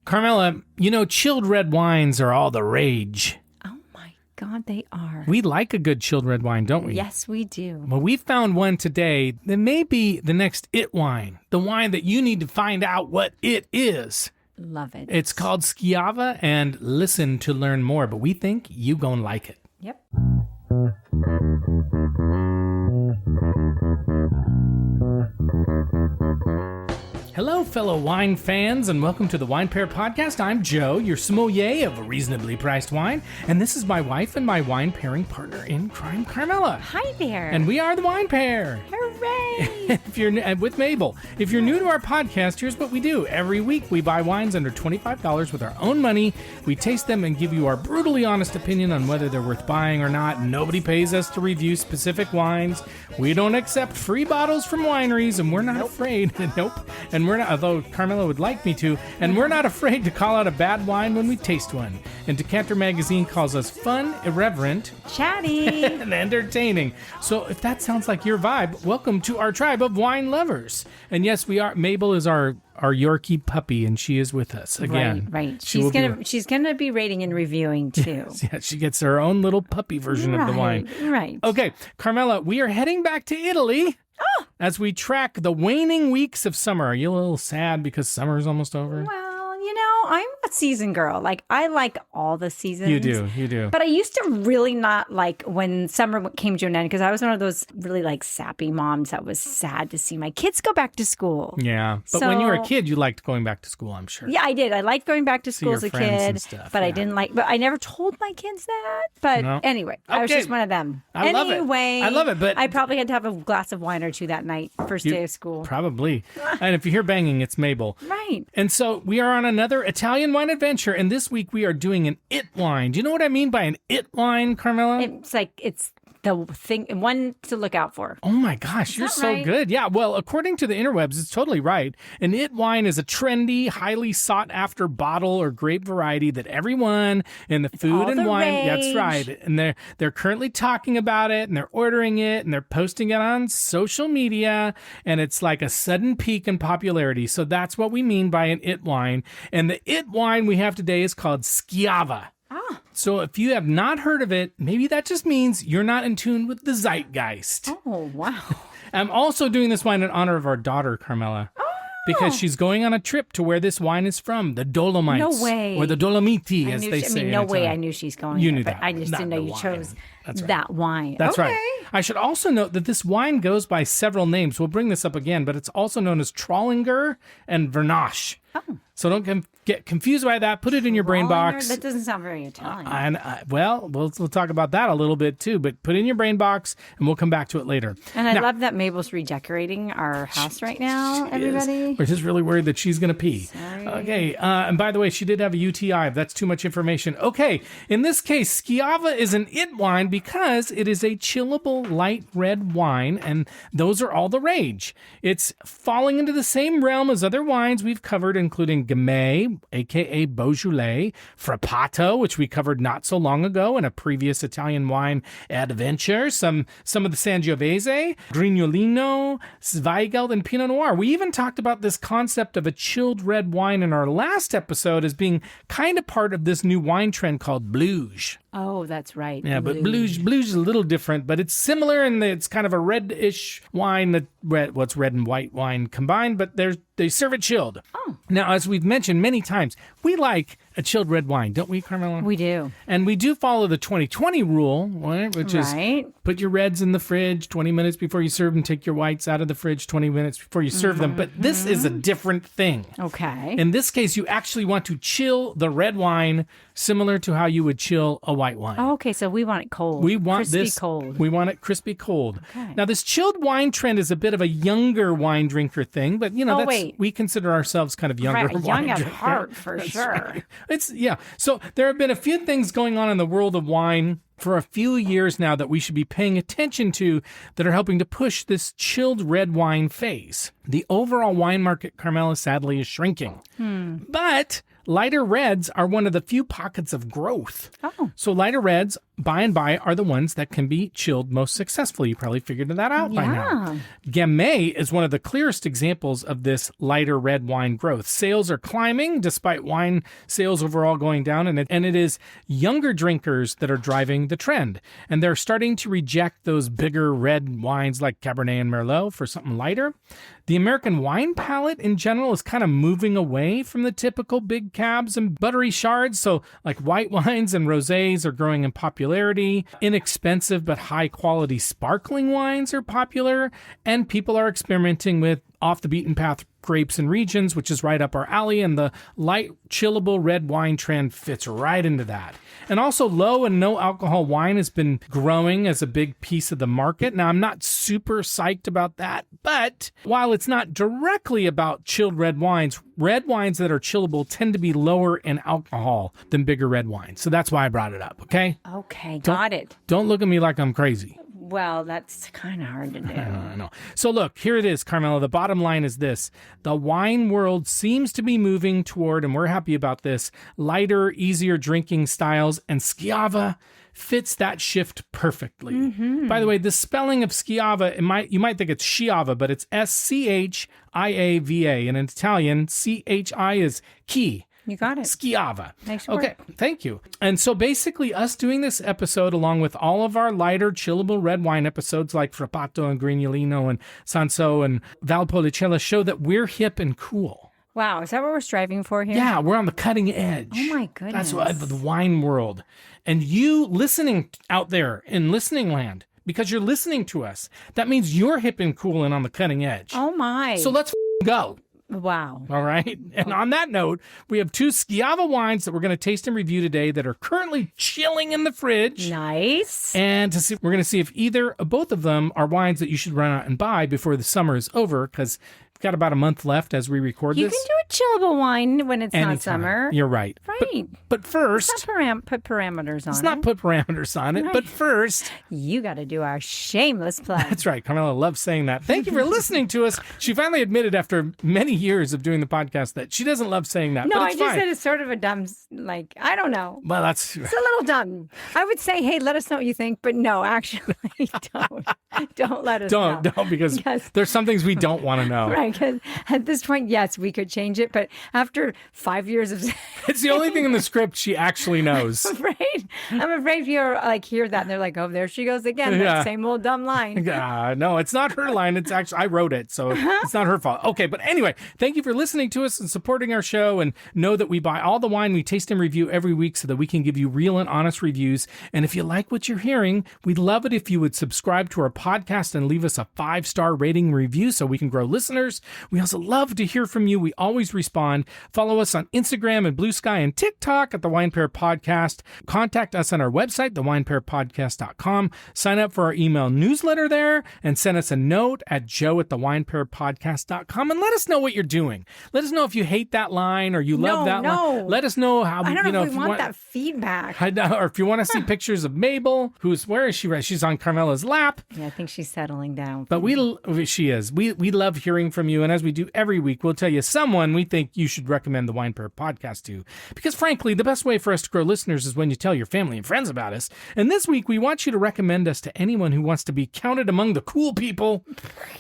Carmela, chilled red wines are all the rage. Oh my God, they are. We like a good chilled red wine, don't we? Yes, we do. Well, we found one today that may be the next it wine, the wine that you need to find out what it is. Love it. It's called Schiava, and listen to learn more, but we think you gonna like it. Yep. Hello, fellow wine fans, and welcome to the Wine Pair Podcast. I'm Joe, your sommelier of reasonably priced wine, and this is my wife and my wine pairing partner in crime, Carmela. Hi there. And we are the Wine Pair. Hooray! With Mabel. If you're new to our podcast, here's what we do. Every week, we buy wines under $25 with our own money. We taste them and give you our brutally honest opinion on whether they're worth buying or not. Nobody pays us to review specific wines. We don't accept free bottles from wineries, and we're not afraid. And we're not, although Carmela would like me to, and we're not afraid to call out a bad wine when we taste one. And Decanter Magazine calls us fun, irreverent, chatty, and entertaining. So if that sounds like your vibe, welcome to our tribe of wine lovers. And yes, we are. Mabel is our Yorkie puppy, and she is with us again. Right. She's gonna be rating and reviewing too. Yeah, she gets her own little puppy version of the wine. Right. Okay, Carmela, we are heading back to Italy. As we track the waning weeks of summer. Are you a little sad because summer is almost over? Well, I'm a season girl. Like, I like all the seasons. You do. But I used to really not like when summer came to an end because I was one of those really like sappy moms that was sad to see my kids go back to school. Yeah. But when you were a kid, you liked going back to school, I'm sure. Yeah, I did. I liked going back to school as a kid. But I didn't like, but I never told my kids that. But anyway, I was just one of them. I love it. But I probably had to have a glass of wine or two that night, first day of school. Probably. And if you hear banging, it's Mabel. Right. And so we are on another Italian wine adventure, and this week we are doing an it wine. Do you know what I mean by an it wine, Carmela? It's the thing, one to look out for. Oh my gosh, you're so good. Yeah, well, according to the interwebs, it's totally right. An it wine is a trendy, highly sought after bottle or grape variety that everyone in the food and wine, that's right. And they're currently talking about it, and they're ordering it, and they're posting it on social media, and it's like a sudden peak in popularity. So that's what we mean by an it wine. And the it wine we have today is called Schiava. So if you have not heard of it, maybe that just means you're not in tune with the zeitgeist. Oh, wow. I'm also doing this wine in honor of our daughter, Carmela. Because she's going on a trip to where this wine is from, the Dolomites. No way. Or the Dolomiti, as they say. No way I knew she's going You there, knew but that. I just didn't know you chose that wine. That's right. I should also note that this wine goes by several names. We'll bring this up again, but it's also known as Trollinger and Vernatsch. Oh. So don't get confused by that. Put it in your brain box. That doesn't sound very Italian. We'll talk about that a little bit too, but put it in your brain box and we'll come back to it later. And I love that Mabel's redecorating our house right now, everybody. We're just really worried that she's going to pee. Sorry. Okay, and by the way, she did have a UTI. That's too much information. Okay, in this case, Schiava is an it wine because it is a chillable light red wine, and those are all the rage. It's falling into the same realm as other wines we've covered, including Gamay, a.k.a. Beaujolais, Frappato, which we covered not so long ago in a previous Italian wine adventure, some of the Sangiovese, Grignolino, Zweigelt, and Pinot Noir. We even talked about this concept of a chilled red wine in our last episode as being kind of part of this new wine trend called Bluge. Oh, that's right. Yeah, but Bluge is a little different, but it's similar in that it's kind of a reddish wine, what's red and white wine combined, but they serve it chilled. Oh. Now, as we've mentioned many times, we like a chilled red wine, don't we, Carmela? We do. And we do follow the 20-20 rule, right? Which is put your reds in the fridge 20 minutes before you serve them, take your whites out of the fridge 20 minutes before you serve them. But this is a different thing. Okay. In this case, you actually want to chill the red wine similar to how you would chill a white wine. Oh, okay, so we want it cold. We want crispy cold. We want it crispy cold. Okay. Now, this chilled wine trend is a bit of a younger wine drinker thing, but we consider ourselves kind of younger wine young drinkers. at heart, for sure. Right. So there have been a few things going on in the world of wine for a few years now that we should be paying attention to that are helping to push this chilled red wine phase. The overall wine market, Carmela, sadly, is shrinking. But lighter reds are one of the few pockets of growth. Oh. So lighter reds by and by are the ones that can be chilled most successfully. You probably figured that out by now. Gamay is one of the clearest examples of this lighter red wine growth. Sales are climbing despite wine sales overall going down, and it is younger drinkers that are driving the trend. And they're starting to reject those bigger red wines like Cabernet and Merlot for something lighter. The American wine palate in general is kind of moving away from the typical big cabs and buttery shards. So like white wines and rosés are growing in popularity. Inexpensive but high quality sparkling wines are popular. And people are experimenting with off the beaten path grapes and regions, which is right up our alley. And the light chillable red wine trend fits right into that. And also low and no alcohol wine has been growing as a big piece of the market. Now, I'm not super psyched about that, but while it's not directly about chilled red wines that are chillable tend to be lower in alcohol than bigger red wines. So that's why I brought it up, okay? Okay, got it. Don't look at me like I'm crazy. Well, that's kind of hard to do. I know. So look, here it is, Carmela. The bottom line is this. The wine world seems to be moving toward, and we're happy about this, lighter, easier drinking styles, and Schiava fits that shift perfectly. Mm-hmm. By the way, the spelling of Schiava, you might think it's Schiava, but it's Schiava. And in Italian, CHI is chi. You got it. Schiava. Nice work. Okay, thank you. And so basically us doing this episode along with all of our lighter, chillable red wine episodes like Frappato and Grignolino and Sanso and Valpolicella show that we're hip and cool. Wow, is that what we're striving for here? Yeah, we're on the cutting edge. Oh my goodness. That's what the wine world. And you listening out there in listening land, because you're listening to us, that means you're hip and cool and on the cutting edge. Oh my. So let's go. Wow. All right. And on that note, we have 2 Schiava wines that we're going to taste and review today that are currently chilling in the fridge. Nice. And we're going to see if either or both of them are wines that you should run out and buy before the summer is over, because we've got about a month left as we record this. this. You can do a chillable wine when it's anytime. Not summer. You're right. Right. But first... Let's not put parameters on it. Let's not put parameters on it. Right. But first... You got to do our shameless plug. That's right. Carmela loves saying that. Thank you for listening to us. She finally admitted after many years of doing the podcast that she doesn't love saying that. No, but it's I just fine. said it's sort of a dumb, I don't know. Well, it's a little dumb. I would say, hey, let us know what you think. But no, actually, don't let us know. Don't, because there's some things we don't want to know. Right, because at this point, yes, we could change it. But after 5 years of... It's the only thing in the script she actually knows. I'm afraid you're hear that and they're like, oh, there she goes again. That same old dumb line. No, it's not her line. It's actually, I wrote it, so it's not her fault. Okay, but anyway, thank you for listening to us and supporting our show, and know that we buy all the wine we taste and review every week so that we can give you real and honest reviews. And if you like what you're hearing, we'd love it if you would subscribe to our podcast and leave us a 5-star rating review so we can grow listeners. We also love to hear from you. We always respond. Follow us on Instagram and Blue Sky and TikTok at The Wine Pair Podcast. Contact us on our website, thewinepairpodcast.com. Sign up for our email newsletter there and send us a note at joe@thewinepairpodcast.com and let us know what you're doing. Let us know if you hate that line or you love that line. Let us know how, I don't know if we want that feedback. I know, or if you want to see pictures of Mabel, where is she? She's on Carmela's lap. Yeah, I think she's settling down. But she is. We love hearing from you. And as we do every week, we'll tell you someone we think you should recommend the Wine Pair Podcast to. Because frankly, the best way for us to grow listeners is when you tell your family and friends about us. And this week, we want you to recommend us to anyone who wants to be counted among the cool people.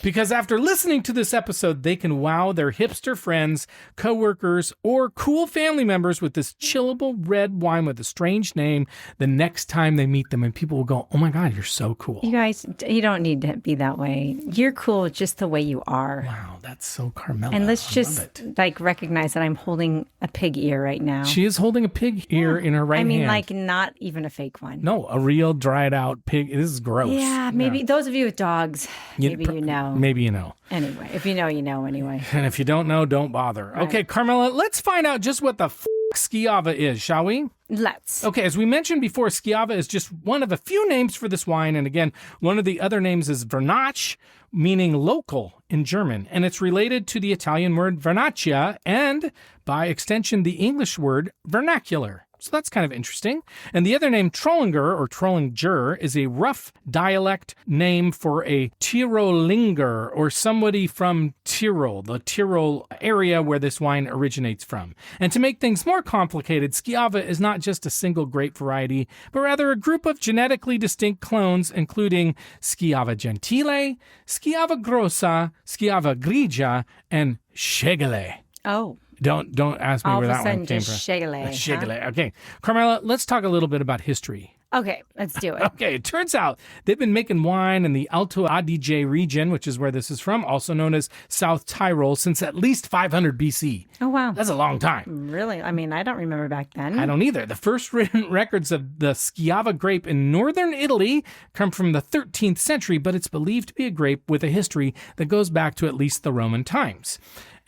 Because after listening to this episode, they can wow their hipster friends, coworkers, or cool family members with this chillable red wine with a strange name the next time they meet them. And people will go, oh my God, you're so cool. You guys, you don't need to be that way. You're cool just the way you are. Wow, that's so Carmela. And let's just recognize that I'm holding a pig ear right now. She is holding a pig ear in her right hand. Not even a fake one. No, a real dried out pig. This is gross. Yeah, maybe those of you with dogs, maybe you know. Maybe you know. Anyway, if you know, you know anyway. And if you don't know, don't bother. Right. Okay, Carmela, let's find out just what the Schiava is, shall we? Let's. Okay, as we mentioned before, Schiava is just one of a few names for this wine. And again, one of the other names is Vernatsch, meaning local in German. And it's related to the Italian word vernaccia and, by extension, the English word vernacular. So that's kind of interesting. And the other name, Trollinger or Trollinger, is a rough dialect name for a Tirolinger or somebody from Tyrol, the Tyrol area where this wine originates from. And to make things more complicated, Schiava is not just a single grape variety, but rather a group of genetically distinct clones, including Schiava Gentile, Schiava Grossa, Schiava Grigia, and Chillable. Oh. Don't ask me where that one came from. Chillable. Huh? Okay. Carmela, let's talk a little bit about history. Okay, let's do it. Okay, it turns out they've been making wine in the Alto Adige region, which is where this is from, also known as South Tyrol, since at least 500 BC. Oh, wow. That's a long time. Really? I mean, I don't remember back then. I don't either. The first written records of the Schiava grape in northern Italy come from the 13th century, but it's believed to be a grape with a history that goes back to at least the Roman times.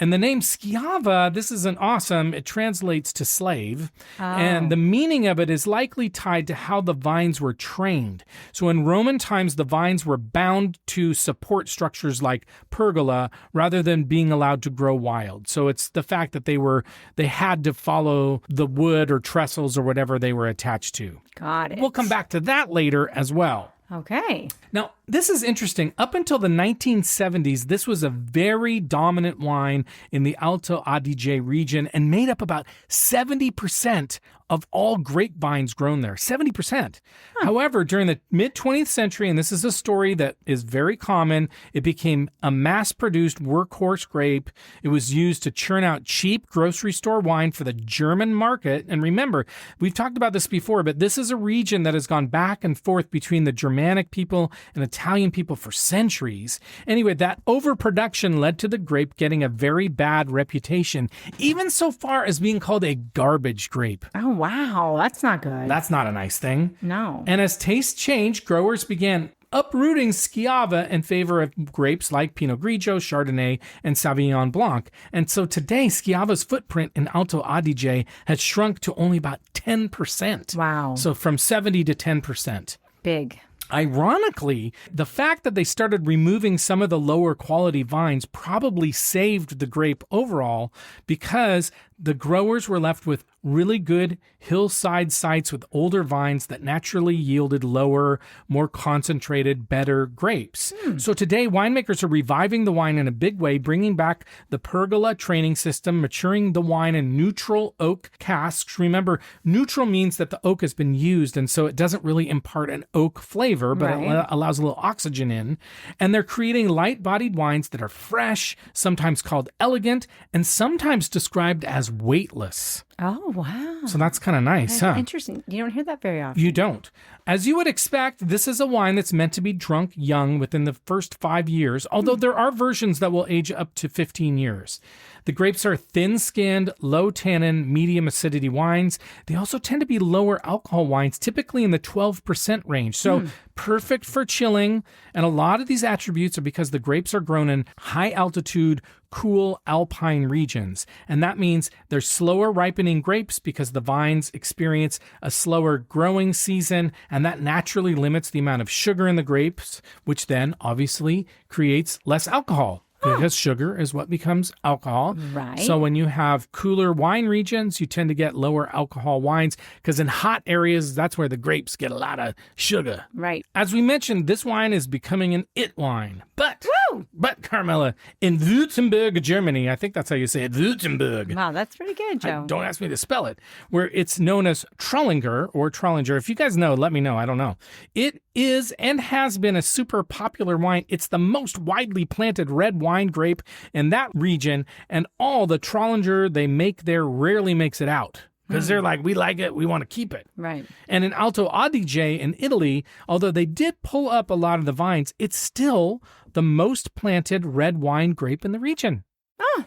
And the name Schiava, this is an awesome, it translates to slave. Oh. And the meaning of it is likely tied to how the vines were trained. So in Roman times, the vines were bound to support structures like pergola rather than being allowed to grow wild. So it's the fact that they had to follow the wood or trestles or whatever they were attached to. Got it. We'll come back to that later as well. Okay. Now, this is interesting. Up until the 1970s, this was a very dominant wine in the Alto Adige region and made up about 70% of all grapevines grown there. 70%. However, during the mid-20th century, and this is a story that is very common, it became a mass-produced workhorse grape. It was used to churn out cheap grocery store wine for the German market. And remember, we've talked about this before, but this is a region that has gone back and forth between the Germanic people and Italian people for centuries. Anyway, that overproduction led to the grape getting a very bad reputation, even so far as being called a garbage grape. Oh, wow. That's not good. That's not a nice thing. No. And as tastes changed, growers began uprooting Schiava in favor of grapes like Pinot Grigio, Chardonnay, and Sauvignon Blanc. And so today, Schiava's footprint in Alto Adige has shrunk to only about 10%. Wow. So from 70 to 10%. Big. Ironically, the fact that they started removing some of the lower quality vines probably saved the grape overall because the growers were left with really good hillside sites with older vines that naturally yielded lower, more concentrated, better grapes. So today, winemakers are reviving the wine in a big way, bringing back the pergola training system, maturing the wine in neutral oak casks. Remember, neutral means that the oak has been used, and so it doesn't really impart an oak flavor, but it allows a little oxygen in. And they're creating light-bodied wines that are fresh, sometimes called elegant, and sometimes described as weightless. Oh, wow. So that's kind of nice, huh? Interesting. You don't hear that very often. You don't. As you would expect, this is a wine that's meant to be drunk young within the first 5 years, although there are versions that will age up to 15 years. The grapes are thin-skinned, low-tannin, medium acidity wines. They also tend to be lower alcohol wines, typically in the 12% range. So perfect for chilling. And a lot of these attributes are because the grapes are grown in high-altitude, cool alpine regions. And that means they're slower ripening grapes because the vines experience a slower growing season, and that naturally limits the amount of sugar in the grapes, which then obviously creates less alcohol. Because sugar is what becomes alcohol. Right. So when you have cooler wine regions, you tend to get lower alcohol wines because in hot areas, that's where the grapes get a lot of sugar. Right. As we mentioned, this wine is becoming an it wine. But Carmela, in Württemberg, Germany, I think that's how you say it, Württemberg. Wow, that's pretty good, Joe. Don't ask me to spell it. Where it's known as Trollinger or Trollinger. If you guys know, let me know. I don't know. It is and has been a super popular wine. It's the most widely planted red wine grape in that region, and all the Trollinger they make there rarely makes it out. Because they're like, we like it, we want to keep it. Right. And in Alto Adige in Italy, although they did pull up a lot of the vines, it's still the most planted red wine grape in the region.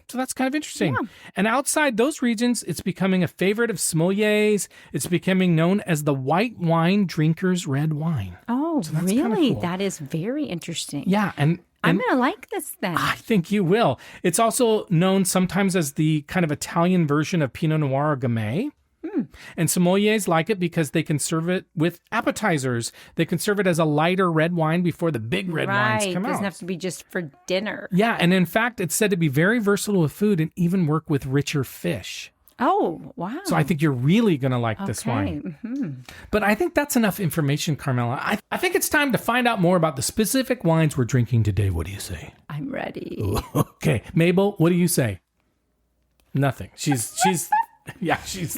So that's kind of interesting. Yeah. And outside those regions, it's becoming a favorite of sommeliers. It's becoming known as the white wine drinker's red wine. Oh, so that's really? cool. That is very interesting. Yeah, and I'm going to like this then. I think you will. It's also known sometimes as the kind of Italian version of Pinot Noir or Gamay. And sommeliers like it because they can serve it with appetizers. They can serve it as a lighter red wine before the big red wines come out. It doesn't have to be just for dinner. Yeah, and in fact, it's said to be very versatile with food and even work with richer fish. Oh, wow. So I think you're really going to like this wine. Mm-hmm. But I think that's enough information, Carmela. I think it's time to find out more about the specific wines we're drinking today. What do you say? I'm ready. Okay. Mabel, what do you say? Nothing. She's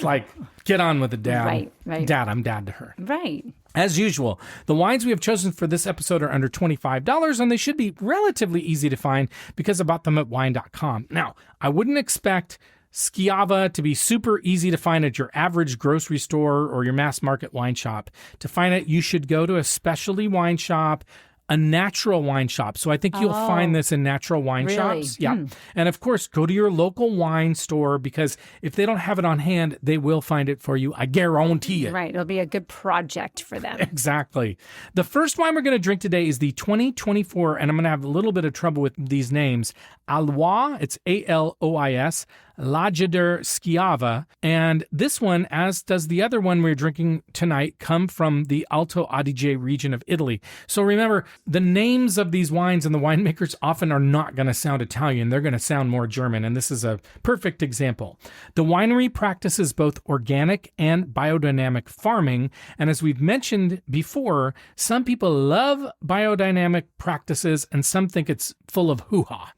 like, get on with it, Dad. Right. Dad, I'm Dad to her. Right. As usual, the wines we have chosen for this episode are under $25, and they should be relatively easy to find because I bought them at wine.com. Now, I wouldn't expect Schiava to be super easy to find at your average grocery store or your mass market wine shop. To find it, you should go to a specialty wine shop, a natural wine shop. So I think you'll find this in natural wine shops. Yeah. And of course, go to your local wine store because if they don't have it on hand, they will find it for you. I guarantee it. Right. It'll be a good project for them. Exactly. The first wine we're going to drink today is the 2024, and I'm going to have a little bit of trouble with these names. Alois, it's Alois, Lageder Schiava. And this one, as does the other one we're drinking tonight, come from the Alto Adige region of Italy. So remember, the names of these wines and the winemakers often are not going to sound Italian. They're going to sound more German, and this is a perfect example. The winery practices both organic and biodynamic farming, and as we've mentioned before, some people love biodynamic practices and some think it's full of hoo-ha.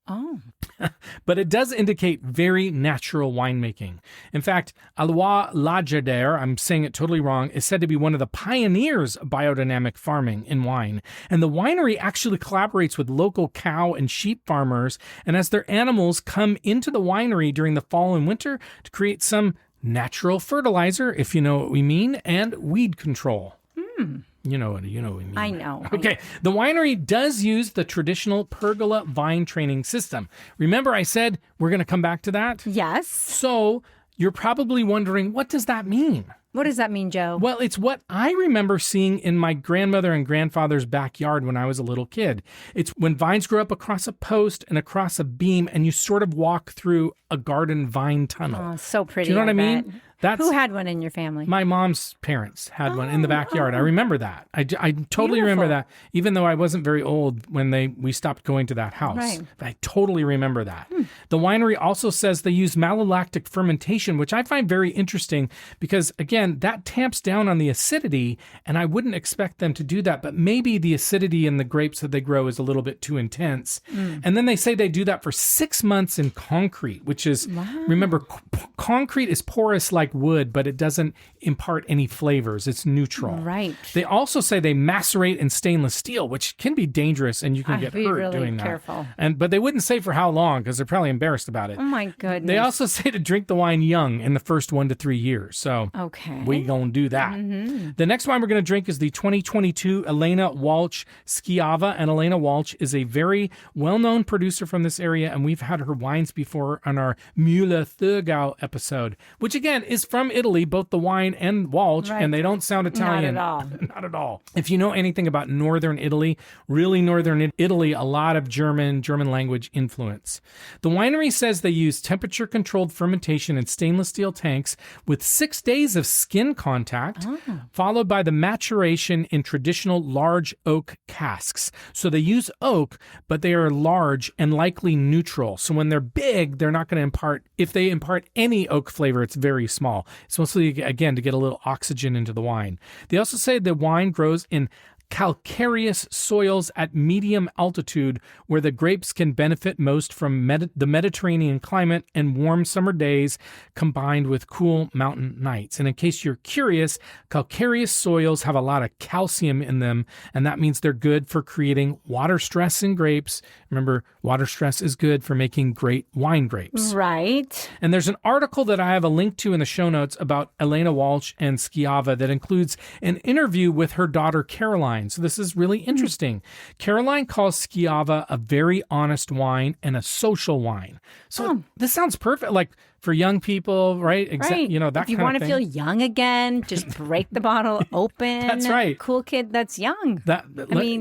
Oh. But it does indicate very natural winemaking. In fact, Alois Lageder, I'm saying it totally wrong, is said to be one of the pioneers of biodynamic farming in wine. And the winery actually collaborates with local cow and sheep farmers, and as their animals come into the winery during the fall and winter to create some natural fertilizer, if you know what we mean, and weed control. You know what we mean. I know. Okay, the winery does use the traditional pergola vine training system. Remember I said we're going to come back to that? Yes. So you're probably wondering, what does that mean? What does that mean, Joe? Well, it's what I remember seeing in my grandmother and grandfather's backyard when I was a little kid. It's when vines grow up across a post and across a beam, and you sort of walk through a garden vine tunnel. Oh, so pretty. Do you know what I mean? Bet. That's, Who had one in your family? My mom's parents had one in the backyard. I remember that. I totally remember that, even though I wasn't very old when we stopped going to that house. Right. I totally remember that. The winery also says they use malolactic fermentation, which I find very interesting because, again, that tamps down on the acidity, and I wouldn't expect them to do that, but maybe the acidity in the grapes that they grow is a little bit too intense. And then they say they do that for 6 months in concrete, which is, remember, concrete is porous like wood, but it doesn't impart any flavors. It's neutral. Right. They also say they macerate in stainless steel, which can be dangerous and you can get hurt really doing that. Careful. But they wouldn't say for how long because they're probably embarrassed about it. Oh my goodness. They also say to drink the wine young in the first 1 to 3 years. So we gonna do that. The next wine we're going to drink is the 2022 Elena Walch Schiava, and Elena Walch is a very well-known producer from this area, and we've had her wines before on our Müller-Thurgau episode, which again is from Italy, both the wine and Walch, and they don't sound Italian. Not at all. Not at all. If you know anything about northern Italy, really northern Italy, a lot of German language influence. The winery says they use temperature-controlled fermentation in stainless steel tanks with 6 days of skin contact, followed by the maturation in traditional large oak casks. So they use oak, but they are large and likely neutral. So when they're big, they're not going to impart, if they impart any oak flavor, it's very small. It's mostly, again, to get a little oxygen into the wine. They also say the wine grows in calcareous soils at medium altitude where the grapes can benefit most from the Mediterranean climate and warm summer days combined with cool mountain nights. And in case you're curious, calcareous soils have a lot of calcium in them, and that means they're good for creating water stress in grapes. Remember, water stress is good for making great wine grapes. Right. And there's an article that I have a link to in the show notes about Elena Walch and Schiava that includes an interview with her daughter Caroline. So this is really interesting. Caroline calls Schiava a very honest wine and a social wine. So this sounds perfect, like for young people, right? Right. You know, that if you kind of want to thing. feel young again, just break the bottle open. That's right. Cool kid that's young.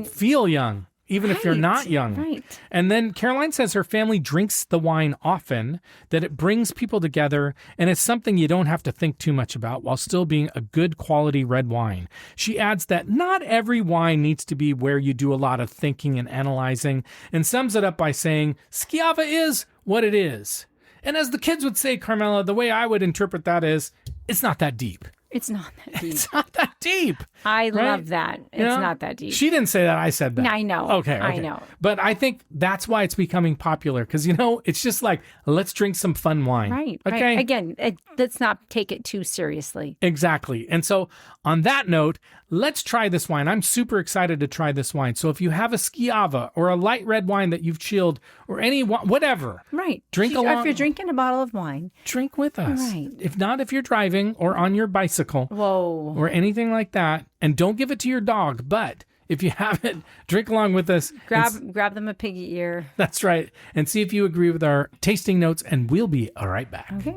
Feel young. Even if you're not young. Right. And then Caroline says her family drinks the wine often, that it brings people together, and it's something you don't have to think too much about while still being a good quality red wine. She adds that not every wine needs to be where you do a lot of thinking and analyzing, and sums it up by saying, Schiava is what it is. And as the kids would say, Carmela, the way I would interpret that is, it's not that deep. It's not that deep. It's not that deep. I love that. It's not that deep. She didn't say that. I said that. I know. Okay. I know. But I think that's why it's becoming popular because, it's just like, let's drink some fun wine. Right. Okay. Right. Again, let's not take it too seriously. Exactly. And so on that note, let's try this wine. I'm super excited to try this wine. So if you have a Schiava or a light red wine that you've chilled or any whatever. Right. Drink along. If you're drinking a bottle of wine. Drink with us. Right. If not, if you're driving or on your bicycle. Whoa. Or anything like that. And don't give it to your dog. But if you have it, drink along with us. Grab them a piggy ear. That's right. And see if you agree with our tasting notes. And we'll be right back. Okay.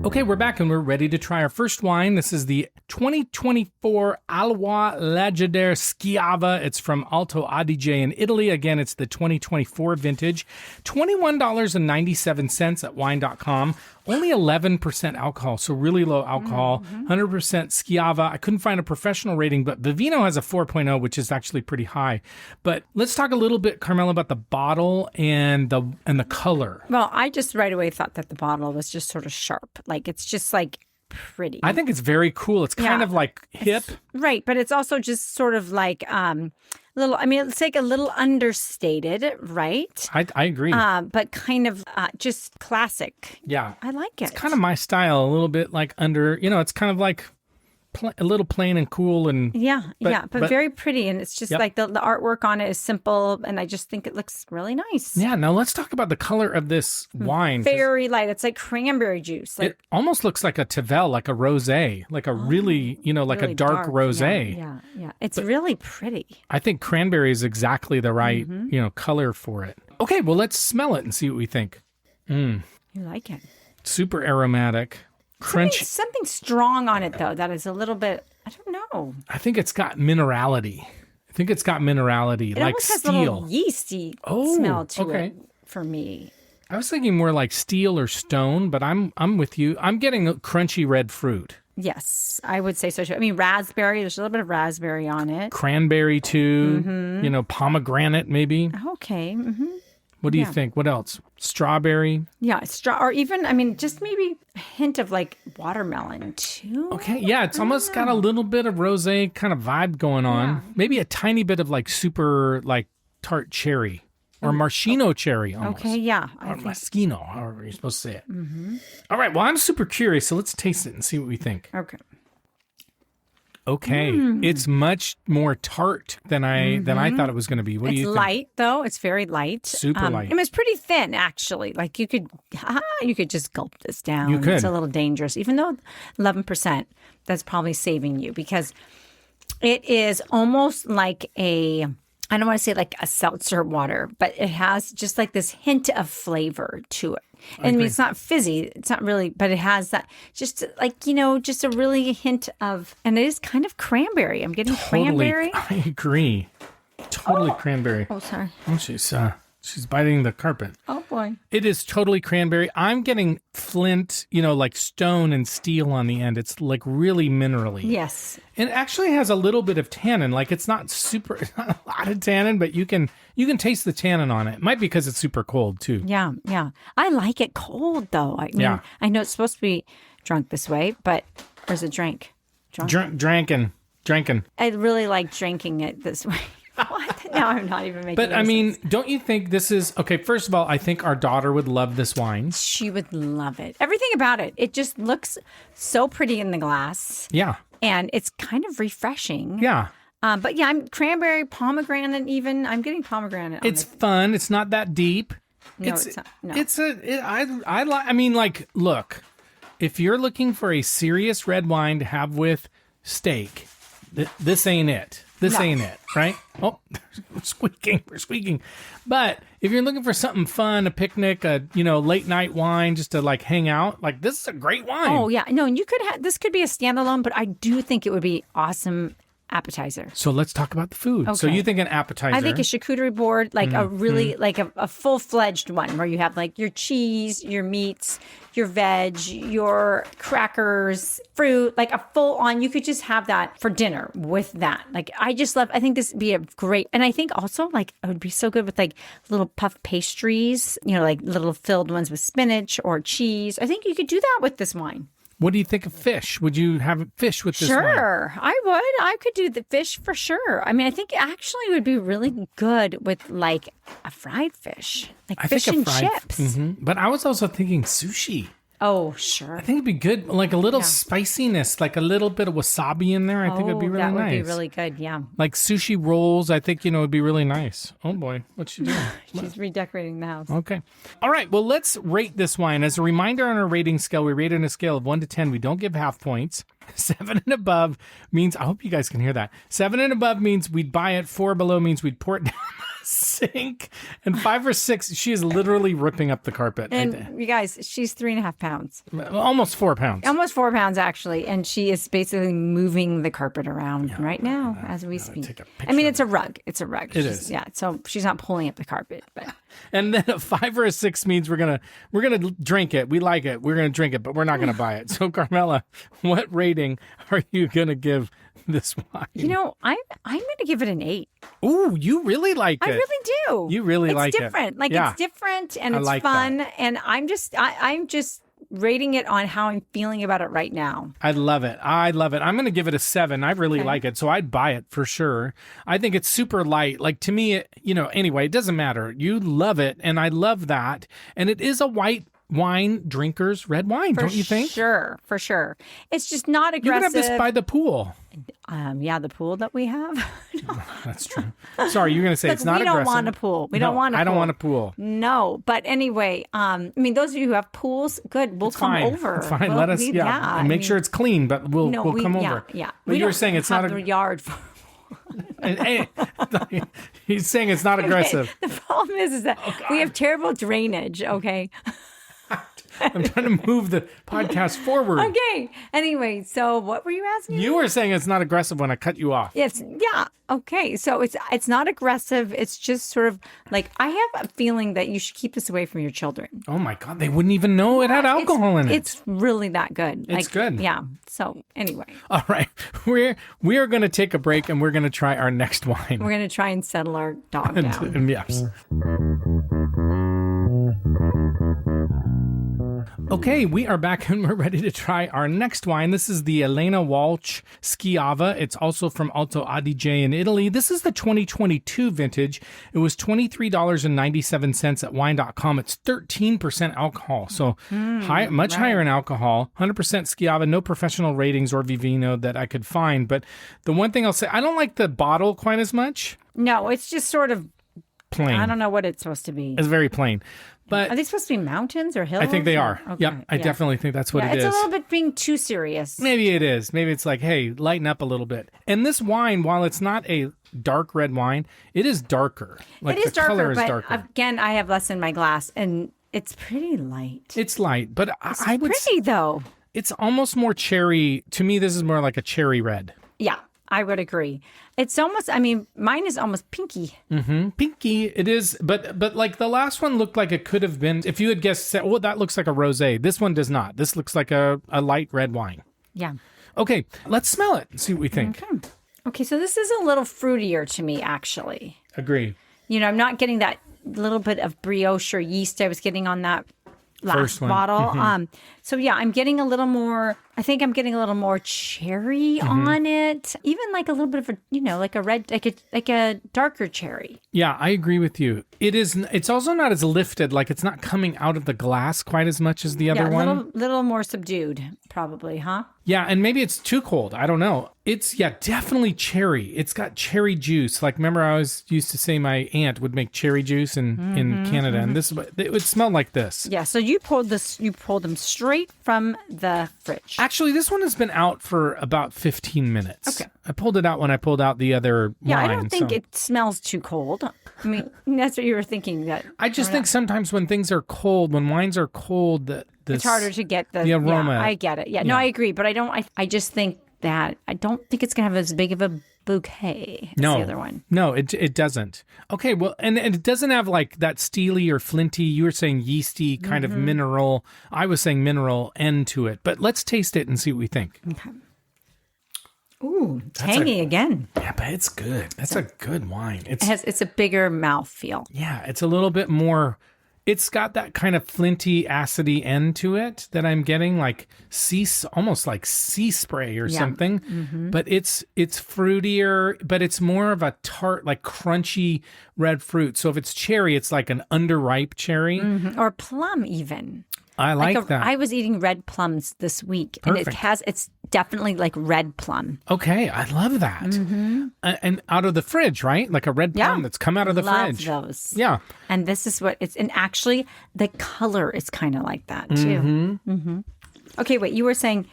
Okay, we're back and we're ready to try our first wine. This is the 2024 Alois Lageder Schiava. It's from Alto Adige in Italy. Again, it's the 2024 vintage. $21.97 at wine.com. Only 11% alcohol, so really low alcohol. 100% Schiava. I couldn't find a professional rating, but Vivino has a 4.0, which is actually pretty high. But let's talk a little bit, Carmela, about the bottle and the color. Well, I just right away thought that the bottle was just sort of sharp. Like, it's just like pretty. I think it's very cool. It's kind of like hip. Right, but it's also just sort of like little, I mean, it's like a little understated, right? I agree. But kind of just classic. Yeah. I like it. It's kind of my style, a little bit like it's kind of like a little plain and cool and but very pretty, and it's just like the artwork on it is simple, and I just think it looks really nice. Yeah, now let's talk about the color of this wine. Very light. It's like cranberry juice. Like, it almost looks like a Tavel, like a rosé, like a really, like really a dark rosé. Yeah. It's really pretty. I think cranberry is exactly the right, color for it. Okay, well, let's smell it and see what we think. You like it. Super aromatic. Crunch. Something strong on it, though, that is a little bit, I don't know. I think it's got minerality. It like almost has a steel. little yeasty smell to it for me. I was thinking more like steel or stone, but I'm with you. I'm getting a crunchy red fruit. Yes, I would say so too. I mean, raspberry, there's a little bit of raspberry on it. Cranberry too, pomegranate maybe. Okay. What do you think? What else? Strawberry? Yeah, or even, I mean, just maybe a hint of like watermelon too. Okay, yeah, it's almost got a little bit of rosé kind of vibe going on. Yeah. Maybe a tiny bit of like super like tart cherry or maraschino cherry almost. Okay, yeah. Or maraschino, however you're supposed to say it. All right, well, I'm super curious, so let's taste it and see what we think. Okay, it's much more tart than I thought it was going to be. What do you think? It's light, though. It's very light. Super light. And it's pretty thin, actually. Like you could just gulp this down. You could. It's a little dangerous, even though 11%. That's probably saving you because it is almost like I don't want to say like a seltzer water, but it has just like this hint of flavor to it. And I mean, it's not fizzy. It's not really, but it has that just like, just a really hint of, and it is kind of cranberry. I'm getting cranberry. I agree. Totally cranberry. Oh, sorry. Oh, she's biting the carpet. Oh, boy. It is totally cranberry. I'm getting flint, like stone and steel on the end. It's like really minerally. Yes. And it actually has a little bit of tannin. Like it's not a lot of tannin, but you can taste the tannin on it. It might be because it's super cold too. Yeah. I like it cold though. I mean, I know it's supposed to be drunk this way, but where's it drank? Drinking. I really like drinking it this way. What? No, I'm not even making But I mean, don't you think this is okay? First of all, I think our daughter would love this wine. She would love it. Everything about it. It just looks so pretty in the glass. Yeah. And it's kind of refreshing. Yeah. But yeah, I'm cranberry, pomegranate even. I'm getting pomegranate. It's fun. It's not that deep. No, it's not. No. I mean, like, look, if you're looking for a serious red wine to have with steak, this ain't it. This ain't it, right? Oh, we're squeaking. But if you're looking for something fun, a picnic, a late night wine, just to like hang out, like this is a great wine. Oh yeah, no, and this could be a standalone, but I do think it would be awesome appetizer. So let's talk about the food. So Okay. you think an appetizer. I think a charcuterie board, like a really, like a full-fledged one where you have like your cheese, your meats, your veg, your crackers, fruit, like a full-on, you could just have that for dinner with that. Like, I think this would be a great, and I think also like it would be so good with like little puff pastries, like little filled ones with spinach or cheese. I think you could do that with this wine. What do you think of fish? Would you have fish with this wine? Sure, I would. I could do the fish for sure. I mean, I think actually it would be really good with like a fried fish, like fish and chips. But I was also thinking sushi. Oh, sure. I think it'd be good, like a little spiciness, like a little bit of wasabi in there. I think it'd be really nice. That would be really good, yeah. Like sushi rolls, I think, would be really nice. Oh boy, what's she doing? She's redecorating the house. Okay. All right, well, let's rate this wine. As a reminder on our rating scale, we rate it on a scale of 1 to 10. We don't give half points. 7 and above means, I hope you guys can hear that. 7 and above means we'd buy it. 4 below means we'd pour it down the sink. And 5 or 6, she is literally ripping up the carpet. And you guys, she's 3.5 pounds. Almost 4 pounds. Almost 4 pounds, actually. And she is basically moving the carpet around right now as we speak. I mean, it's a rug. It's a rug. It is. Yeah, so she's not pulling up the carpet. But And then a 5 or a 6 means we're gonna drink it. We like it. We're gonna drink it, but we're not gonna buy it. So Carmela, what rating are you gonna give this wine? I'm going to give it an 8. Ooh, you really like it. I really do. You really like it. It's different. Like, Yeah. it's different and I it's like fun. that. And I'm just rating it on how I'm feeling about it right now. I love it. I'm going to give it a 7. I really like it. So I'd buy it for sure. I think it's super light. Like, to me, anyway, it doesn't matter. You love it. And I love that. And it is a white wine drinker's red wine, don't you think? For sure. It's just not You aggressive. could have this by the pool. The pool that we have. That's true. Sorry, you're going to say it's not we aggressive. don't want a pool. I don't want a pool. No, but anyway, those of you who have pools, good. We'll come over. It's fine. Let us, and make sure it's clean, but we'll come over. Yeah. But you were saying it's not a yard for. Hey, he's saying it's not aggressive. The problem is that we have terrible drainage. Okay. I'm trying to move the podcast forward. Okay. Anyway, so what were you asking? You were saying it's not aggressive when I cut you off. Okay. So it's not aggressive. It's just sort of like, I have a feeling that you should keep this away from your children. Oh my God, they wouldn't even know it had alcohol in it. It's really that good. It's good. Yeah. So anyway, all right, we are going to take a break and we're going to try our next wine. we're going to try and settle our dog down. Yes. Okay, we are back and we're ready to try our next wine. This is the Elena Walch Schiava. It's also from Alto Adige in Italy. This is the 2022 vintage. It was $23.97 at wine.com. It's 13% alcohol, so much higher in alcohol. 100% Schiava, no professional ratings or Vivino that I could find. But the one thing I'll say, I don't like the bottle quite as much. No, it's just sort of plain. I don't know what it's supposed to be. It's very plain. But are they supposed to be mountains or hills? I think they are. Okay, Yep. I definitely think that's what it is. It's a little bit being too serious. Maybe it is. Maybe it's like, hey, lighten up a little bit. And this wine, while it's not a dark red wine, it is darker. Like, it is the color is but darker. Again, I have less in my glass, and it's pretty light. It's light, but I would. Pretty though. It's almost more cherry. To me, this is more like a cherry red. Yeah, I would agree. It's almost. Mine is almost pinky. Mm-hmm. Pinky, it is. But like the last one looked like it could have been. If you had guessed, oh, that looks like a rosé. This one does not. This looks like a light red wine. Yeah. Okay, let's smell it and see what we think. Okay, so this is a little fruitier to me, actually. Agree. I'm not getting that little bit of brioche or yeast I was getting on that last bottle. Mm-hmm. So yeah, I'm getting a little more. I think I'm getting a little more cherry on it. Even like a little bit of a, like a red, like a darker cherry. Yeah, I agree with you. It is. It's also not as lifted. Like, it's not coming out of the glass quite as much as the other one. Little more subdued, probably, huh? Yeah, and maybe it's too cold. I don't know. It's, definitely cherry. It's got cherry juice. Like, remember I was used to say my aunt would make cherry juice in Canada, and it would smell like this. Yeah, so you pulled them straight from the fridge. Actually, this one has been out for about 15 minutes. Okay. I pulled it out when I pulled out the other wine. Yeah, I don't think it smells too cold. I mean, that's what you were thinking. That I just think sometimes when things are cold, when wines are cold, it's harder to get the aroma. Yeah, I get it. Yeah, no, I agree. But I just think that I don't think it's going to have as big of a bouquet. No, The other one. No, it doesn't. Okay, well, and it doesn't have like that steely or flinty. You were saying yeasty kind of mineral. I was saying mineral end to it. But let's taste it and see what we think. Okay. Ooh, tangy again. Yeah, but it's good. That's a good wine. It's a bigger mouthfeel. Yeah, it's a little bit more. It's got that kind of flinty, acidy end to it that I'm getting, like almost like sea spray or something. But it's fruitier, but it's more of a tart, like crunchy red fruit. So if it's cherry, it's like an underripe cherry. Or plum even. I like that. I was eating red plums this week, Perfect. and it's definitely like red plum. Okay, I love that. And out of the fridge, right? Like a red plum that's come out of the fridge. Love those. Yeah. And this is what it's, and actually the color is kind of like that too. Okay, wait, you were saying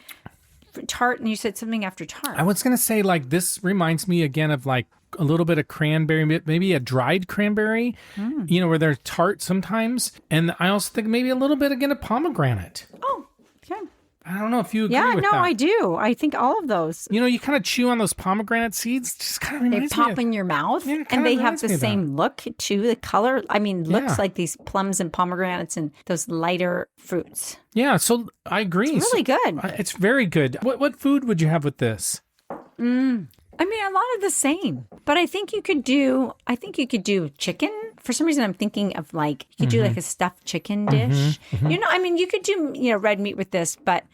tart, and you said something after tart. I was going to say, like, this reminds me again of like a little bit of cranberry, maybe a dried cranberry, where they're tart sometimes. And I also think maybe a little bit again of pomegranate. Oh, okay. I don't know if you agree with no, that. I do. I think all of those. You kind of chew on those pomegranate seeds. Just kind of reminds They me pop of, in your mouth, Yeah, it and kinda they have reminds the me of that. same look too. The color, looks Yeah. like these plums and pomegranates and those lighter fruits. Yeah, so I agree. It's really good. It's very good. What food would you have with this? A lot of the same. But I think you could do chicken. For some reason I'm thinking of like you could do like a stuffed chicken dish. You could do red meat with this, but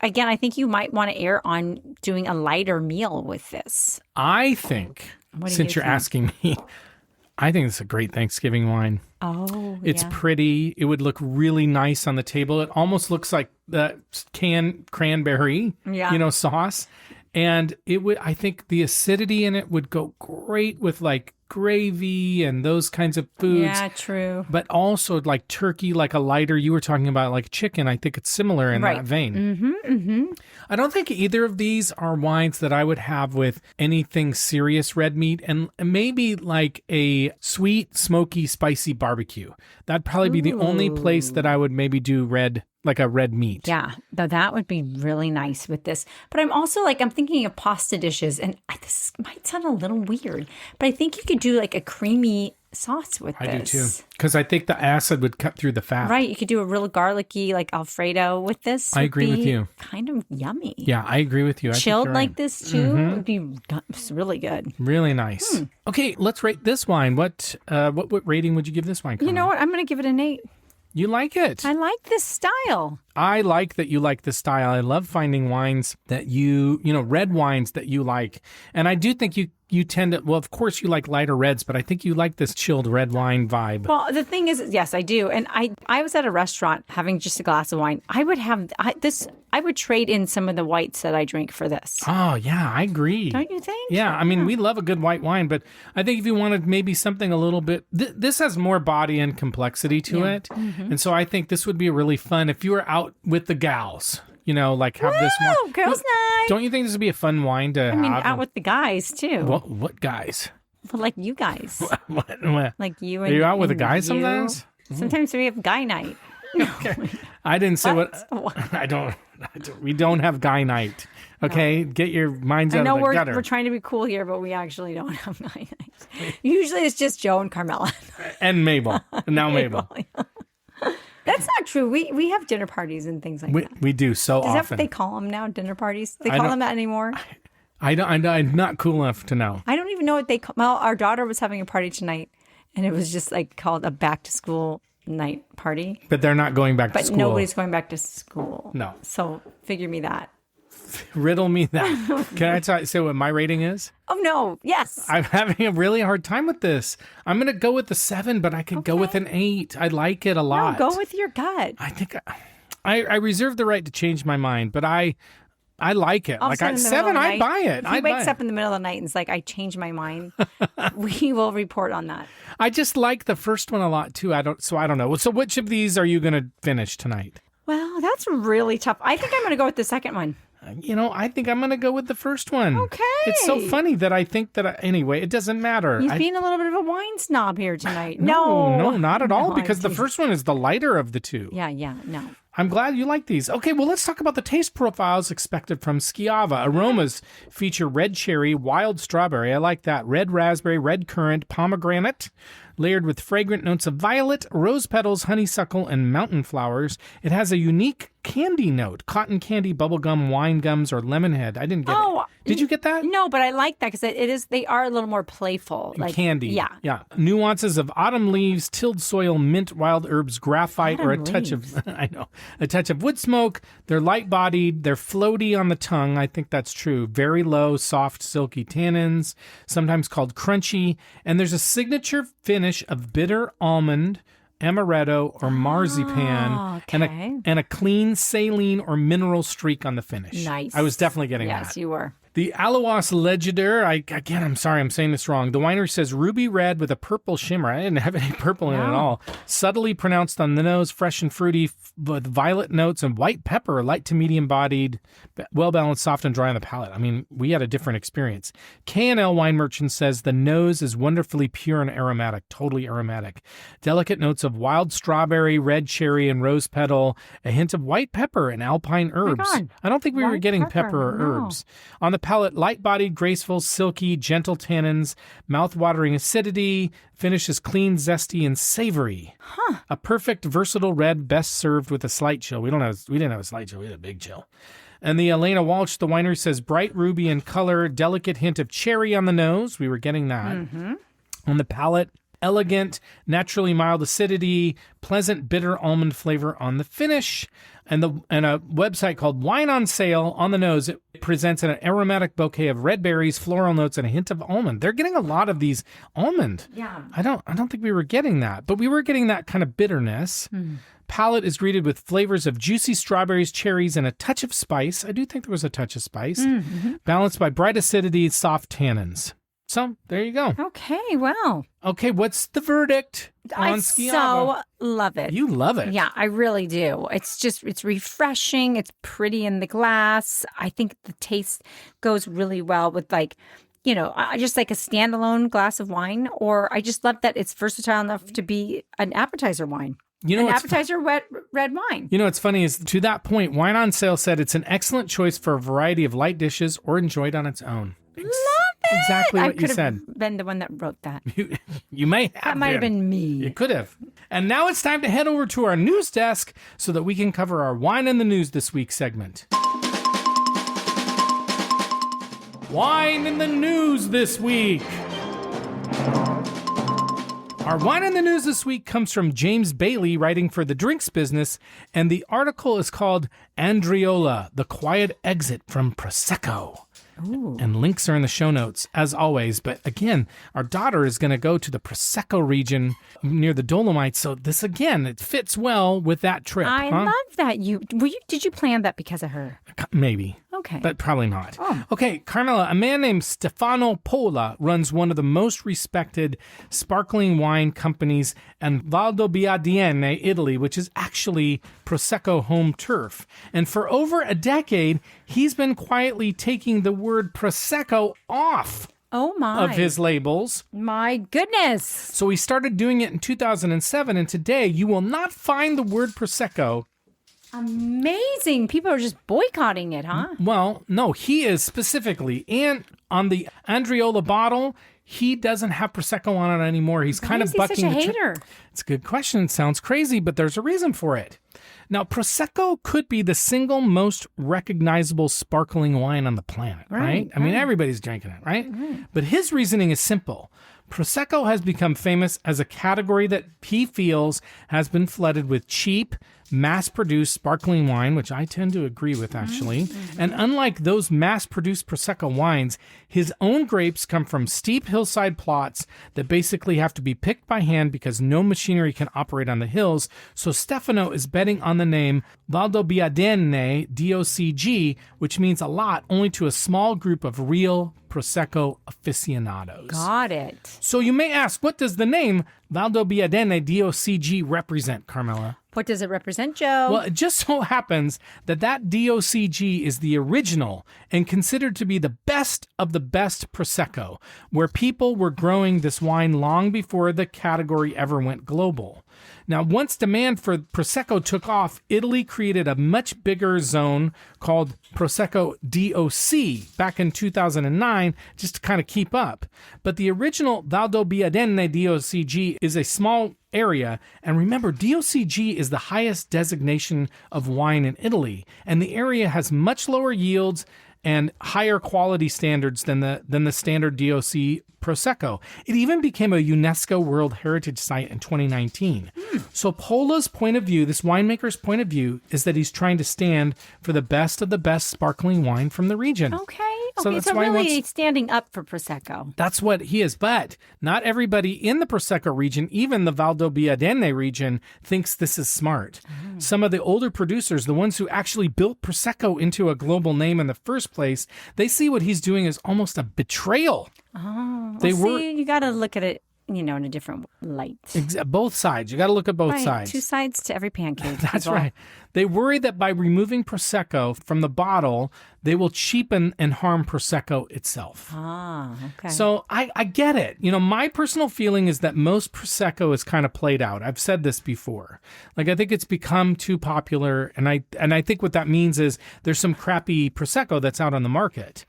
again, I think you might want to err on doing a lighter meal with this. I think, What do since you you're think? asking me, I think it's a great Thanksgiving wine. Oh, It's yeah. pretty. It would look really nice on the table. It almost looks like the canned cranberry, sauce. And I think the acidity in it would go great with like gravy and those kinds of foods. Yeah, true. But also like turkey, like a lighter, you were talking about like chicken. I think it's similar in that vein. I don't think either of these are wines that I would have with anything serious red meat, and maybe like a sweet, smoky, spicy barbecue. That'd probably be the only place that I would maybe do like a red meat. Yeah, that would be really nice with this. But I'm also I'm thinking of pasta dishes, and this might sound a little weird, but I think you could do like a creamy sauce with this. I do too. Because I think the acid would cut through the fat. Right, you could do a real garlicky like Alfredo with this. I agree with you. Kind of yummy. Yeah, I agree with you. I think Chilled you're like right. this too would be really good. Really nice. Okay, let's rate this wine. What rating would you give this wine? You know what? I'm going to give it an 8. You like it. I like this style. I like that you like this style. I love finding wines that red wines that you like. And I do think you tend to, well, of course you like lighter reds, but I think you like this chilled red wine vibe. Well, the thing is, yes, I do. And I was at a restaurant having just a glass of wine. I would trade in some of the whites that I drink for this. Oh, yeah, I agree. Don't you think? Yeah, we love a good white wine, but I think if you wanted maybe something a little bit, this has more body and complexity to it. And so I think this would be really fun if you were out with the gals, like have this wine. Oh, girls' night. Don't you think this would be a fun wine to have? Out with the guys too. What guys? Well, like you guys. What? Like you Are and you out with a and guy you. sometimes? Sometimes we have guy night. Okay. I didn't say what. I don't. We don't have guy night. Okay, get your minds I out know of the gutter. we're trying to be cool here, but we actually don't have guy nights. Usually it's just Joe and Carmela. And Mabel. Now Mabel. That's not true. We have dinner parties and things like that. We do so Is often. that what they call them now? Dinner parties? They I call don't- them that anymore? I'm not cool enough to know. I don't even know what they call. Well, our daughter was having a party tonight, and it was just like called a back to school night party. But they're not going back to But school. nobody's going back to school. No. So figure me that. Riddle me that. Can I say what my rating is? Oh no! Yes. I'm having a really hard time with this. I'm going to go with the 7, but I could go with an 8. I like it a lot. No, go with your gut. I think I reserve the right to change my mind, but I like it. All of a Like sudden in the 7, middle of the I'd night, buy it. If he I'd buy wakes it. up in the middle of the night and is like, I changed my mind, we will report on that. I just like the first one a lot too. I don't know. So which of these are you going to finish tonight? Well, that's really tough. I think I'm going to go with the second one. I think I'm going to go with the first one. Okay. It's so funny that I think that, anyway, it doesn't matter. He's being a little bit of a wine snob here tonight. No, not at all, because the I'm first one is the lighter of the two. Yeah, no. I'm glad you like these. Okay, well, let's talk about the taste profiles expected from Schiava. Aromas feature red cherry, wild strawberry, I like that, red raspberry, red currant, pomegranate, layered with fragrant notes of violet, rose petals, honeysuckle, and mountain flowers. It has a unique candy note, cotton candy, bubblegum, wine gums, or lemon head. I didn't get it. Did you get that? No, but I like that because they are a little more playful. Like candy. Yeah. Nuances of autumn leaves, tilled soil, mint, wild herbs, graphite, or a Autumn touch leaves. of, a touch of wood smoke. They're light-bodied. They're floaty on the tongue. I think that's true. Very low, soft, silky tannins, sometimes called crunchy. And there's a signature finish of bitter almond, amaretto, or marzipan, and a clean saline or mineral streak on the finish. Nice. I was definitely getting that. Yes, you were. The Alois Lageder, I'm sorry, I'm saying this wrong. The winery says ruby red with a purple shimmer. I didn't have any purple in it at all. Subtly pronounced on the nose, fresh and fruity, with violet notes and white pepper, light to medium bodied, well-balanced, soft and dry on the palate. I mean, we had a different experience. K&L Wine Merchant says the nose is wonderfully pure and aromatic, totally aromatic. Delicate notes of wild strawberry, red cherry, and rose petal, a hint of white pepper and alpine herbs. God. I don't think we were White getting pepper, pepper or no. herbs. On the palate, light-bodied, graceful, silky, gentle tannins, mouth-watering acidity, finish is clean, zesty, and savory. A perfect, versatile red, best served with a slight chill. We didn't have a slight chill, we had a big chill. And the Elena Walch, the winery, says bright ruby in color, delicate hint of cherry on the nose. We were getting that. On the palate, elegant, naturally mild acidity, pleasant bitter almond flavor on the finish. And a website called Wine on Sale on the nose, it presents an aromatic bouquet of red berries, floral notes, and a hint of almond. They're getting a lot of these almond. Yeah. I don't think we were getting that, but we were getting that kind of bitterness. Palate is greeted with flavors of juicy strawberries, cherries, and a touch of spice. I do think there was a touch of spice. Balanced by bright acidity, soft tannins. So there you go. Okay, well. Okay, what's the verdict on Schiava? So love it. You love it. Yeah, I really do. It's refreshing. It's pretty in the glass. I think the taste goes really well with I just like a standalone glass of wine, or I just love that it's versatile enough to be an appetizer wine. An appetizer red wine. You know what's funny is, to that point, Wine on Sale said it's an excellent choice for a variety of light dishes or enjoyed on its own. Love it. Exactly what you said. I could have been the one that wrote that. You may have. That might have been me. You could have. And now it's time to head over to our news desk so that we can cover our Wine in the News this week segment. Wine in the News this week. Our Wine in the News this week comes from James Bailey, writing for The Drinks Business, and the article is called Andriola, the Quiet Exit from Prosecco. Ooh. And links are in the show notes, as always. But again, our daughter is going to go to the Prosecco region near the Dolomites. So this, again, it fits well with that trip. I love that. Did you plan that because of her? Maybe. Okay. But probably not. Oh. Okay, Carmela, a man named Stefano Pola runs one of the most respected sparkling wine companies in Valdobbiadene, Italy, which is actually Prosecco home turf. And for over a decade, he's been quietly taking the word Prosecco off of his labels. My goodness. So he started doing it in 2007, and today you will not find the word Prosecco. Amazing. People are just boycotting it, huh? Well, no, he is specifically. And on the Andriola bottle, he doesn't have Prosecco on it anymore. He's kind of bucking such a hater? It's a good question. It sounds crazy, but there's a reason for it. Now, Prosecco could be the single most recognizable sparkling wine on the planet, right? I mean, everybody's drinking it, right? But his reasoning is simple. Prosecco has become famous as a category that he feels has been flooded with cheap, mass-produced sparkling wine, which I tend to agree with, actually. And unlike those mass-produced Prosecco wines, his own grapes come from steep hillside plots that basically have to be picked by hand because no machinery can operate on the hills. So Stefano is betting on the name Valdobbiadene DOCG, which means a lot only to a small group of real Prosecco aficionados. Got it. So you may ask, what does the name Valdobbiadene DOCG represent, Carmela? What does it represent, Joe? Well, it just so happens that DOCG is the original and considered to be the best of the best Prosecco, where people were growing this wine long before the category ever went global. Now, once demand for Prosecco took off, Italy created a much bigger zone called Prosecco DOC back in 2009 just to kind of keep up. But the original Valdobbiadene DOCG is a small area. And remember, DOCG is the highest designation of wine in Italy. And the area has much lower yields and higher quality standards than the standard DOC Prosecco. It even became a UNESCO World Heritage Site in 2019. So Pola's point of view, this winemaker's point of view, is that he's trying to stand for the best of the best sparkling wine from the region. Okay. So Okay, that's so why he really wants- standing up for Prosecco. That's what he is. But not everybody in the Prosecco region, even the Valdobbiadene region, thinks this is smart. Some of the older producers, the ones who actually built Prosecco into a global name in the first place, they see what he's doing as almost a betrayal. Oh, They well, were- see, you got to look at it, in a different light. Both sides. You got to look at both Right, sides. two sides to every pancake. That's people. right. They worry that by removing Prosecco from the bottle, they will cheapen and harm Prosecco itself. Ah, okay. So I get it. My personal feeling is that most Prosecco is kind of played out. I've said this before. Like, I think it's become too popular, and I think what that means is there's some crappy Prosecco that's out on the market.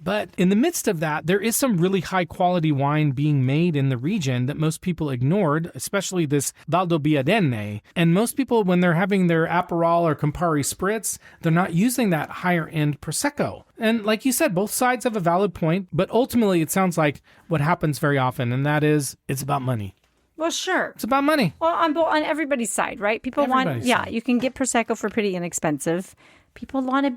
But in the midst of that, there is some really high quality wine being made in the region that most people ignored, especially this Valdobbiadene. And most people, when they're having their Aperol or Campari Spritz, they're not using that higher end Prosecco. And like you said, both sides have a valid point, but ultimately it sounds like what happens very often, and that is it's about money. Well, sure. It's about money. Well, on everybody's side, right? People Everybody's side. you can get Prosecco for pretty inexpensive. People want it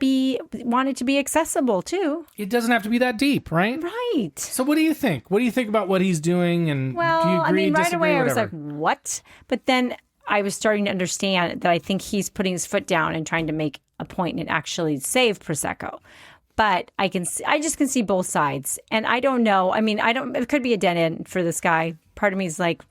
to be accessible too. It doesn't have to be that deep, right? Right. So what do you think? What do you think about what he's doing? And Well, do you agree, right disagree, away I was whatever? like, what? But then I was starting to understand that I think he's putting his foot down and trying to make a point and actually save Prosecco. But I just can see both sides. And I don't know. I mean, it could be a dead end for this guy. Part of me is like,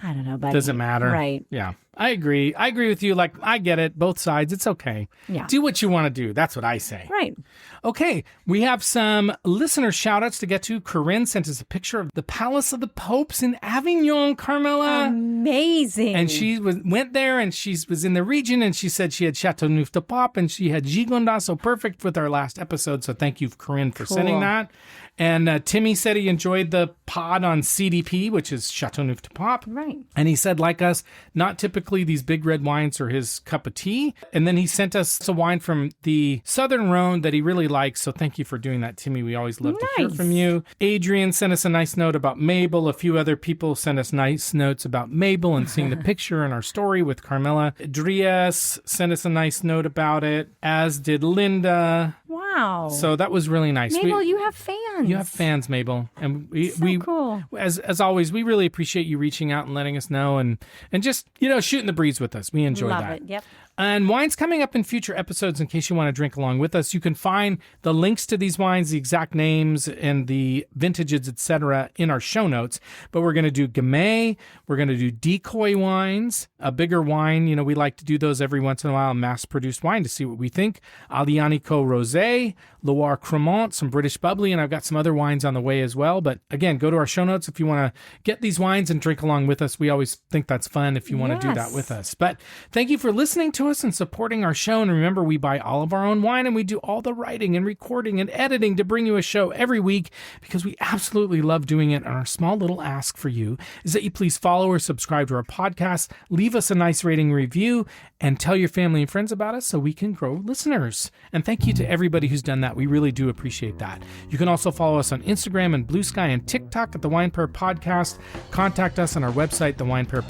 I don't know, buddy. Doesn't matter. Right. Yeah. I agree. I agree with you. Like, I get it. Both sides. It's okay. Yeah. Do what you want to do. That's what I say. Right. Okay. We have some listener shout outs to get to. Corinne sent us a picture of the Palace of the Popes in Avignon, Carmela. Amazing. And she went there and she was in the region and she said she had Châteauneuf-du-Pape and she had Gigondas, so perfect with our last episode. So thank you, Corinne, for sending that. And Timmy said he enjoyed the pod on CDP, which is Châteauneuf-du-Pape. Right. And he said, like us, not typically these big red wines are his cup of tea. And then he sent us a wine from the Southern Rhone that he really likes. So thank you for doing that, Timmy. We always love to hear from you. Adrian sent us a nice note about Mabel. A few other people sent us nice notes about Mabel and seeing the picture in our story with Carmela. Dries sent us a nice note about it, as did Linda. Wow. So that was really nice. Mabel, you have fans. You have fans, Mabel, and we cool. As always, we really appreciate you reaching out and letting us know, and just shooting the breeze with us. We enjoy Love that. it. Yep. And wines coming up in future episodes in case you want to drink along with us. You can find the links to these wines, the exact names and the vintages, etc. in our show notes. But we're going to do Gamay. We're going to do decoy wines, a bigger wine. We like to do those every once in a while, mass-produced wine to see what we think. Aglianico Rosé, Loire Cremant, some British bubbly, and I've got some other wines on the way as well. But again, go to our show notes if you want to get these wines and drink along with us. We always think that's fun if you want to do that with us. But thank you for listening to us and supporting our show. And remember, we buy all of our own wine and we do all the writing and recording and editing to bring you a show every week because we absolutely love doing it. And our small little ask for you is that you please follow or subscribe to our podcast, leave us a nice rating review, and tell your family and friends about us so we can grow listeners. And thank you to everybody who's done that. We really do appreciate that. You can also follow us on Instagram and Blue Sky and TikTok at The Wine Pair Podcast. Contact us on our website,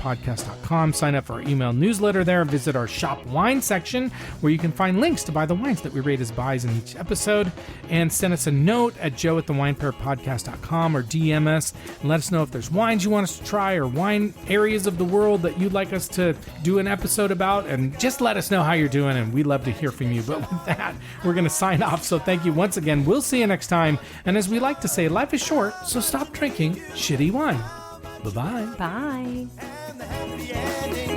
thewinepairpodcast.com. Sign up for our email newsletter there. Visit our shop wine section where you can find links to buy the wines that we rate as buys in each episode. And send us a note at joe@thewinepairpodcast.com or DM us and let us know if there's wines you want us to try or wine areas of the world that you'd like us to do an episode about. And just let us know how you're doing, and we'd love to hear from you. But with that, we're going to sign off. So thank you once again. We'll see you next time. And as we like to say, life is short, so stop drinking shitty wine. Bye-bye. Bye. And the happy ending